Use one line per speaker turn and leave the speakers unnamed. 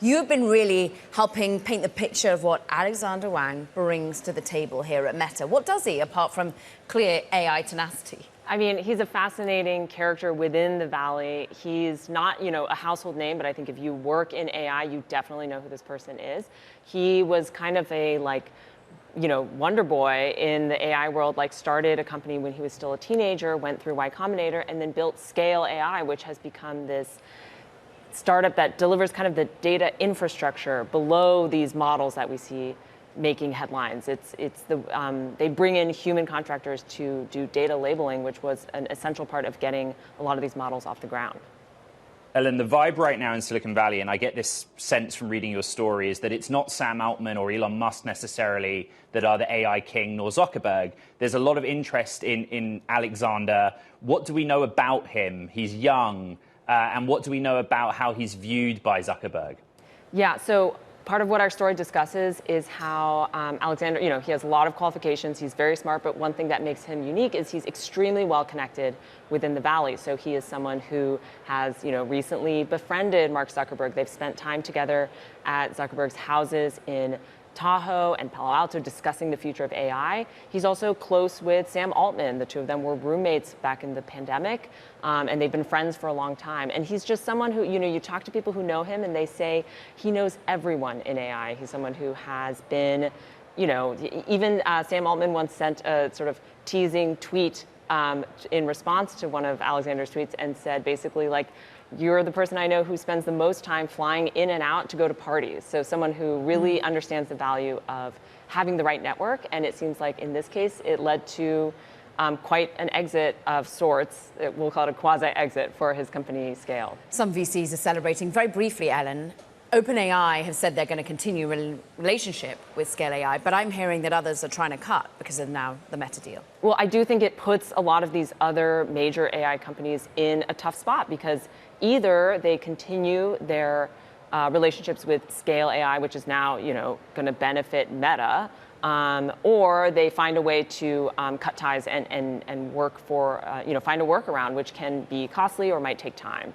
you've been really helping paint the picture of what Alexander Wang brings to the table here at Meta. What does he, apart from clear AI tenacity?
I mean, he's a fascinating character within the Valley. He's not, a household name, but I think if you work in AI, you definitely know who this person is. He was kind of a, wonder boy in the AI world, started a company when he was still a teenager, went through Y Combinator, and then built Scale AI, which has become this startup that delivers kind of the data infrastructure below these models that we see making headlines. They bring in human contractors to do data labeling, which was an essential part of getting a lot of these models off the ground.
Ellen, the vibe right now in Silicon Valley, and I get this sense from reading your story, is that it's not Sam Altman or Elon Musk necessarily that are the AI king, nor Zuckerberg. There's a lot of interest in Alexander. What do we know about him? He's young. And what do we know about how he's viewed by Zuckerberg?
Yeah, so part of what our story discusses is how Alexander, he has a lot of qualifications. He's very smart, but one thing that makes him unique is he's extremely well connected within the Valley. So he is someone who has, recently befriended Mark Zuckerberg. They've spent time together at Zuckerberg's houses in Tahoe and Palo Alto discussing the future of AI. He's also close with Sam Altman. The two of them were roommates back in the pandemic, and they've been friends for a long time. And he's just someone who, you talk to people who know him and they say he knows everyone in AI. He's someone who has been, even Sam Altman once sent a sort of teasing tweet in response to one of Alexander's tweets and said basically you're the person I know who spends the most time flying in and out to go to parties. So someone who really understands the value of having the right network. And it seems like in this case, it led to quite an exit of sorts. We'll call it a quasi-exit for his company Scale.
Some VCs are celebrating. Very briefly, Ellen, OpenAI have said they're going to continue a relationship with Scale AI, but I'm hearing that others are trying to cut because of now the Meta deal.
Well, I do think it puts a lot of these other major AI companies in a tough spot because either they continue their relationships with Scale AI, which is now, going to benefit Meta, or they find a way to cut ties and work for, find a workaround, which can be costly or might take time.